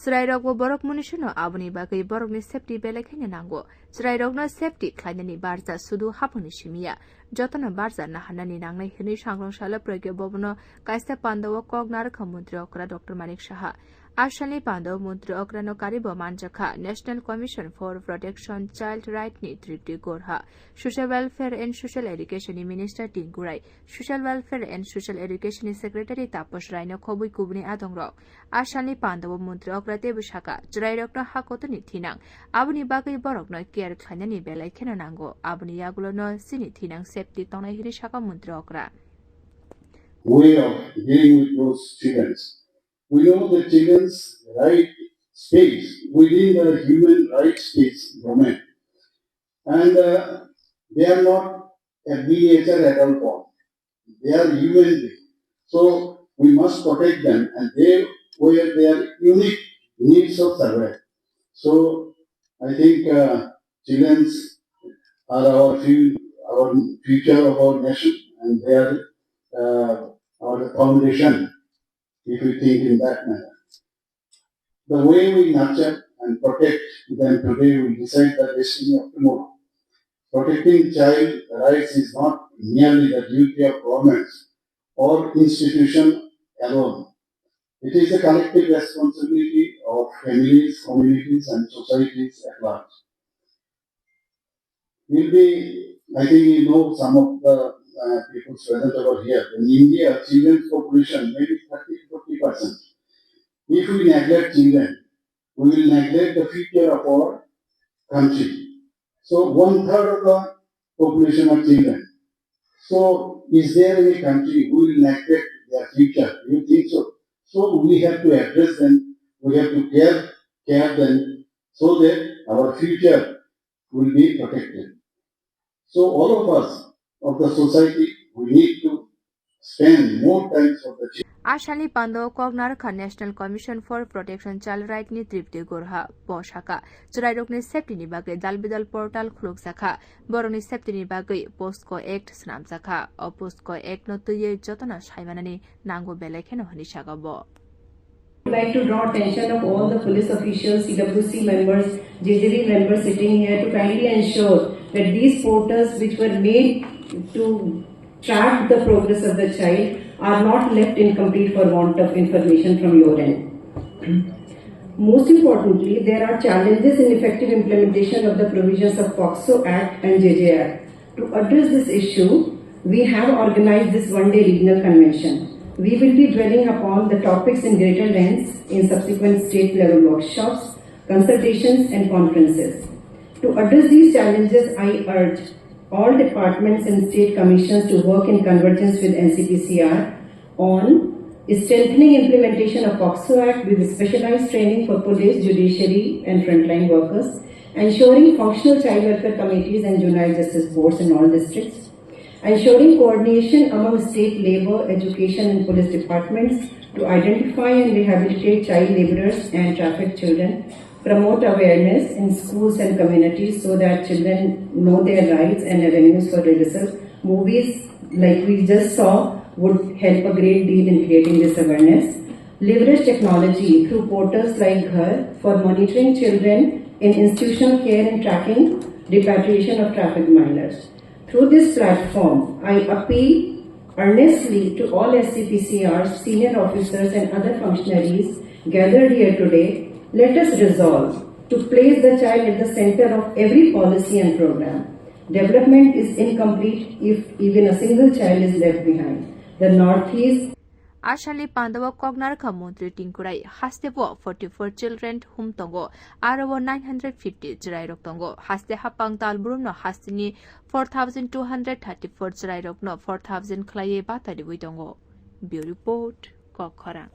Cherai rokbo borok munishino aboni bagai borokni safety belakhaino nango. Cherai rokno safety khlainani barja sudu haponi shimiya. Jotona barja nahanani nangnai hini sangrongshalo pragyo bobono kaista pandawo kognarkha montri okra Dr. Manik Saha. Ashalni pandawo montri okra no karibo manjakha National Commission for Protection Child Right ni tripti gorha. Social Welfare and Social Education Minister Cherai, Social Welfare and Social Education Secretary Taposh Rai no khobui kubni adongrok. Ashalni pandawo montri okra tebu shaka Cherai rokno hakotor ni thinang. Aboni bagai borok no care khainani belai kheno nango. Aboni yagulo no sini thinang safety tongnai hiri shaka montri okra. Way of dealing with those children. We know the children's right space within the human rights space domain, and they are not a miniature adult form. They are human beings. So we must protect them, and they where their unique needs of survival. So I think children are our future of our nation, and they are our foundation. If we think in that manner, the way we nurture and protect them today will decide the destiny of tomorrow. Protecting child rights is not merely the duty of governments or institutions alone. It is a collective responsibility of families, communities, and societies at large. I think you know some of the people present over here. In India, children's population may be 30 to 40%. If we neglect children, we will neglect the future of our country. So 1/3 of the population are children. So is there any country who will neglect their future? Do you think so? So we have to address them. We have to care them so that our future will be protected. So all of us of the society, we need to spend more time for the children. Ashalni pandawo kognarkha National Commission for Protection Child Right ni tripti gorha poshaka. Cherai rokni safety ni bagai dalbidal portal khuluk sakha. Boroni safety ni bagai Postco Act snam sakha. O Postco Act no tuye jotona shaimanani nango belekheno hani sagabo. I would like to draw attention of all the police officials, CWC members, JJD members sitting here to kindly ensure that these portals which were made to track the progress of the child are not left incomplete for want of information from your end. Most importantly, there are challenges in effective implementation of the provisions of POCSO Act and JJ Act. To address this issue, we have organized this one-day regional convention. We will be dwelling upon the topics in greater length in subsequent state-level workshops, consultations and conferences. To address these challenges, I urge all departments and state commissions to work in convergence with NCPCR on strengthening implementation of POCSO Act with specialized training for police, judiciary and frontline workers, ensuring functional child welfare committees and juvenile justice boards in all districts, ensuring coordination among state labor, education and police departments to identify and rehabilitate child laborers and trafficked children, promote awareness in schools and communities so that children know their rights and avenues for redressal. Movies like we just saw would help a great deal in creating this awareness. Leverage technology through portals like Ghar for monitoring children in institutional care and tracking repatriation of trafficked minors. Through this platform, I appeal earnestly to all SCPCRs, senior officers and other functionaries gathered here today. Let us resolve to place the child at the center of every policy and program. Development is incomplete if even a single child is left behind. The Northeast Ashalni pandawo kognarkha montri Cherai hastebo 44 children hum tongo arawo 950 Cherai rok tongo haste hapang talburum no hastini 4234 Cherai rok no 4000 khlaye batari tongo. Bureau report Kokkhara.